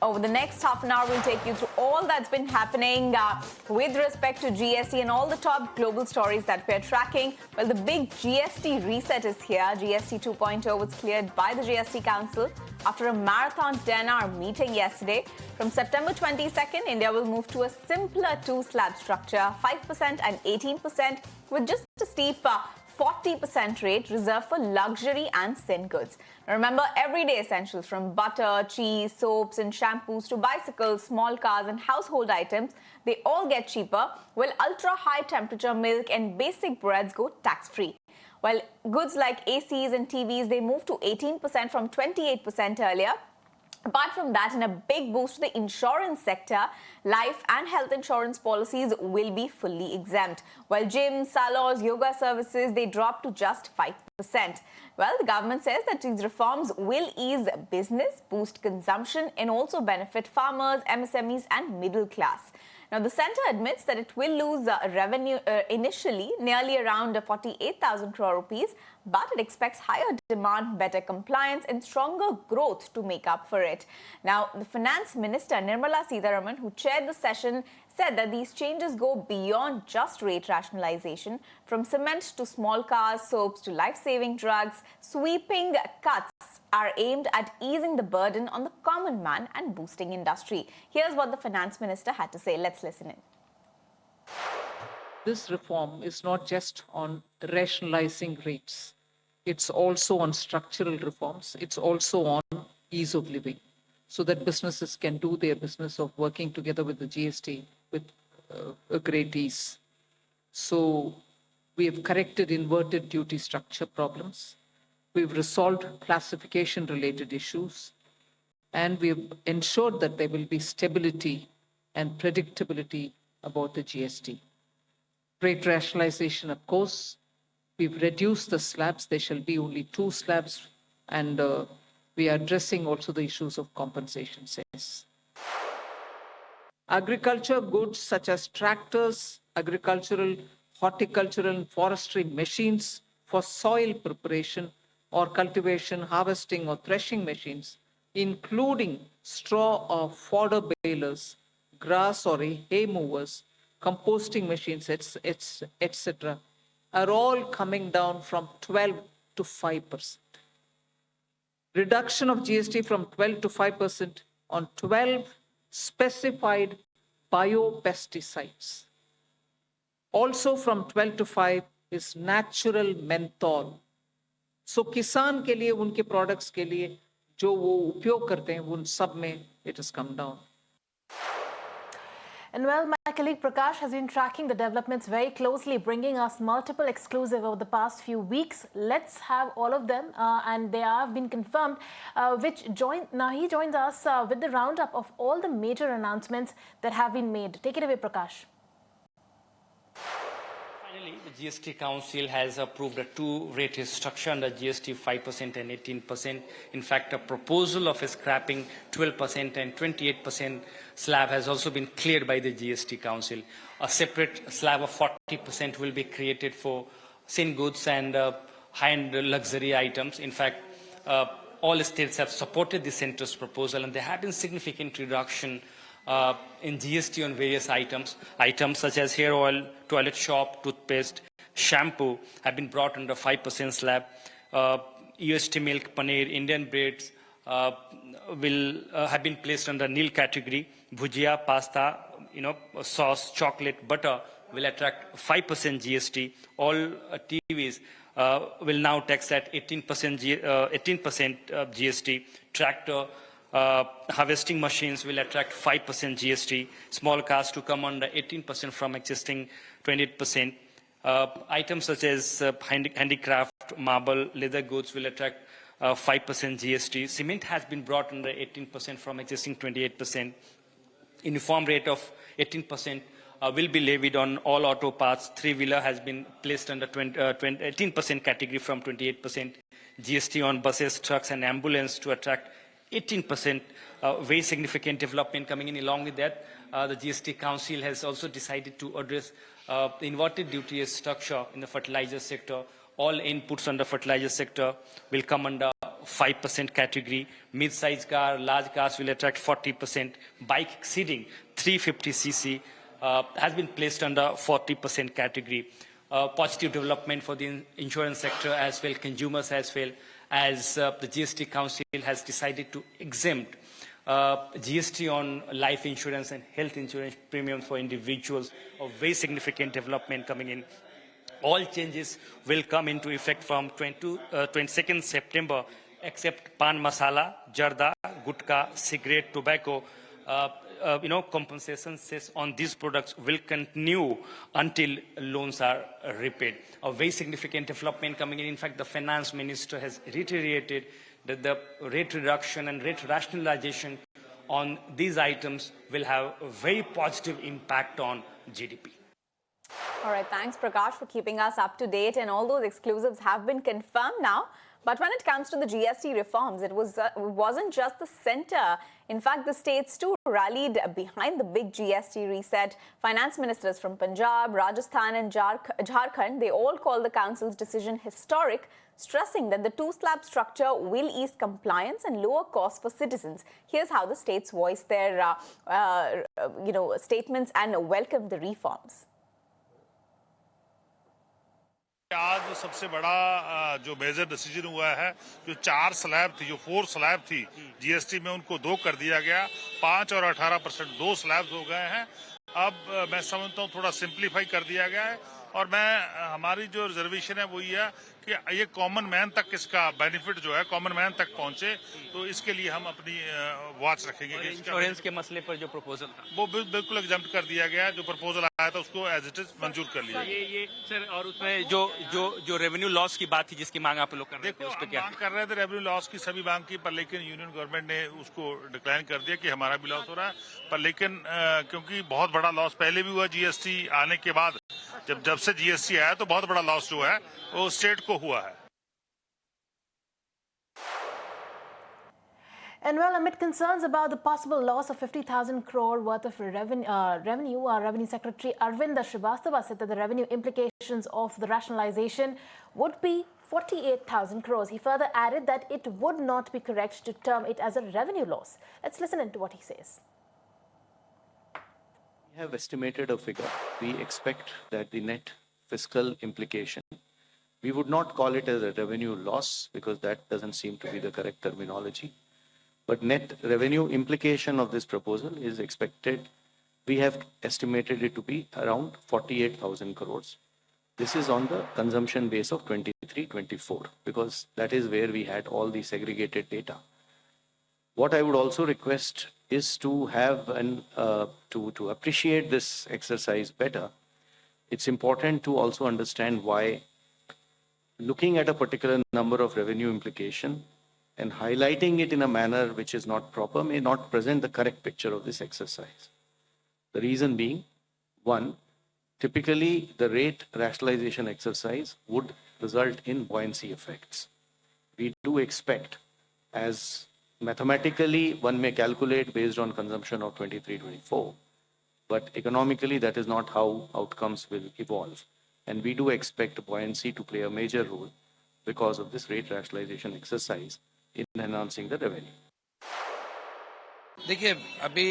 Over the next half an hour, we'll take you through all that's been happening with respect to GST and all the top global stories that we're tracking. Well, the big GST reset is here. GST 2.0 was cleared by the GST Council after a marathon 10-hour meeting yesterday. From September 22nd, India will move to a simpler two-slab structure, 5% and 18%, with just a steep 40% rate reserved for luxury and thin goods. Now remember, everyday essentials from butter, cheese, soaps and shampoos to bicycles, small cars and household items, they all get cheaper, while ultra-high temperature milk and basic breads go tax-free. While goods like ACs and TVs, they move to 18% from 28% earlier. Apart from that, in a big boost to the insurance sector, life and health insurance policies will be fully exempt. While gyms, salons, yoga services, they drop to just 5%. Well, the government says that these reforms will ease business, boost consumption, and also benefit farmers, MSMEs, and middle class. Now, the centre admits that it will lose revenue initially, nearly around 48,000 crore rupees, but it expects higher demand, better compliance and stronger growth to make up for it. Now, the Finance Minister Nirmala Sitharaman, who chaired the session, said that these changes go beyond just rate rationalization. From cement to small cars, soaps to life-saving drugs, sweeping cuts are aimed at easing the burden on the common man and boosting industry. Here's what the Finance Minister had to say. Let's listen in. This reform is not just on rationalizing rates. It's also on structural reforms. It's also on ease of living, so that businesses can do their business of working together with the GST with a great ease. So we have corrected inverted duty structure problems. We've resolved classification-related issues, and we've ensured that there will be stability and predictability about the GST. Rate rationalization, of course, we've reduced the slabs. There shall be only 2 slabs, and we are addressing also the issues of compensation cess. Agriculture goods such as tractors, agricultural, horticultural, and forestry machines for soil preparation or cultivation, harvesting or threshing machines, including straw or fodder balers, grass or hay movers, composting machines, etc., are all coming down from 12 to 5%. Reduction of GST from 12 to 5% on 12 specified biopesticides. Also from 12 to 5 is natural menthol. So किसान के लिए, उनके products के लिए जो वो उपयोग करते हैं, उन सब में it has come down. And well, my colleague Prakash has been tracking the developments very closely, bringing us multiple exclusive over the past few weeks. Let's have all of them, and they have been confirmed. Now he joins us with the roundup of all the major announcements that have been made. Take it away, Prakash. Finally, the GST Council has approved a two-rate structure under GST 5% and 18%. In fact, a proposal of scrapping 12% and 28% slab has also been cleared by the GST Council. A separate slab of 40% will be created for thin goods and high-end luxury items. In fact, all states have supported the centre's proposal, and there have been significant reduction in GST on various items. Items such as hair oil, toilet soap, toothpaste, shampoo have been brought under 5% slab. UST milk, paneer, Indian breads will have been placed under nil category. Bhujia, pasta, sauce, chocolate, butter will attract 5% GST. All TVs will now tax at 18% GST. Tractor, harvesting machines will attract 5% GST. Small cars to come under 18% from existing 28%. Items such as handicraft, marble, leather goods will attract 5% GST. Cement has been brought under 18% from existing 28%. Uniform rate of 18% will be levied on all auto parts. Three-wheeler has been placed under 18% category from 28%. GST on buses, trucks and ambulance to attract 18%. Very significant development coming in. Along with that, the GST Council has also decided to address the inverted duty structure in the fertilizer sector. All inputs under fertilizer sector will come under 5% category. Mid-size car, large cars will attract 40%. Bike exceeding 350cc has been placed under 40% category. Positive development for the insurance sector as well, consumers as well, as the GST Council has decided to exempt GST on life insurance and health insurance premiums for individuals. A very significant development coming in. All changes will come into effect from 22nd September, except pan masala, jarda, gutka, cigarette, tobacco. Compensation cess on these products will continue until loans are repaid. A very significant development coming in. In fact, the finance minister has reiterated that the rate reduction and rate rationalization on these items will have a very positive impact on GDP. All right, thanks Prakash for keeping us up to date, and all those exclusives have been confirmed now. But when it comes to the GST reforms, it wasn't just the centre. In fact, the states too rallied behind the big GST reset. Finance ministers from Punjab, Rajasthan and Jharkhand, they all call the council's decision historic, stressing that the two-slab structure will ease compliance and lower costs for citizens. Here's how the states voiced their statements and welcomed the reforms. आज सबसे बड़ा जो major decision हुआ है, जो 4 slab थी, जो 4 slab थी जीएसटी में, उनको 2 कर दिया गया। 5 और 18% 2 स्लैब्स हो गए हैं। अब मैं समझता हूँ थोड़ा सिंप्लीफाई कर दिया गया है, और हमारी जो रिजर्वेशन है वो ये है कि ये कॉमन मैन तक इसका बेनिफिट जो है कॉमन मैन तक पहुंचे, तो इसके लिए हम अपनी वॉच रखेंगे। इंश्योरेंस के मसले पर जो प्रपोजल था वो बिल्कुल एग्जम्प्ट कर दिया गया है। जो प्रपोजल आया था उसको एज इट इज मंजूर कर लिया। ये सर, और उसमें जो रेवेन्यू लॉस की बात थी जिसकी मांग आप लोग कर रहे थे, उस पर क्या मांग कर रहे थे? रेवेन्यू लॉस की सभी मांग की, पर लेकिन यूनियन गवर्नमेंट ने उसको डिक्लाइन कर दिया कि हमारा भी लॉस हो रहा है। पर लेकिन क्योंकि बहुत बड़ा लॉस पहले भी हुआ जीएसटी आने के बाद, जब से जीएसटी आया तो बहुत बड़ा लॉस जो है वो स्टेट को हुआ है। And well, amid concerns about the possible loss of 50,000 crore worth of Revenue Secretary Arvind Srivastava said that the revenue implications of the rationalization would be 48,000 crores. He further added that it would not be correct to term it as a revenue loss. Let's listen into what he says. We have estimated a figure. We expect that the net fiscal implication, we would not call it as a revenue loss because that doesn't seem to be the correct terminology. But net revenue implication of this proposal is expected, we have estimated it to be around 48,000 crores. This is on the consumption base of 23-24 because that is where we had all the segregated data. What I would also request is to have to appreciate this exercise better. It's important to also understand why looking at a particular number of revenue implication and highlighting it in a manner which is not proper may not present the correct picture of this exercise. The reason being, one, typically the rate rationalization exercise would result in buoyancy effects. We do expect, as mathematically one may calculate based on consumption of 23-24, but economically that is not how outcomes will evolve. And we do expect buoyancy to play a major role because of this rate rationalization exercise in enhancing the revenue. देखिए, अभी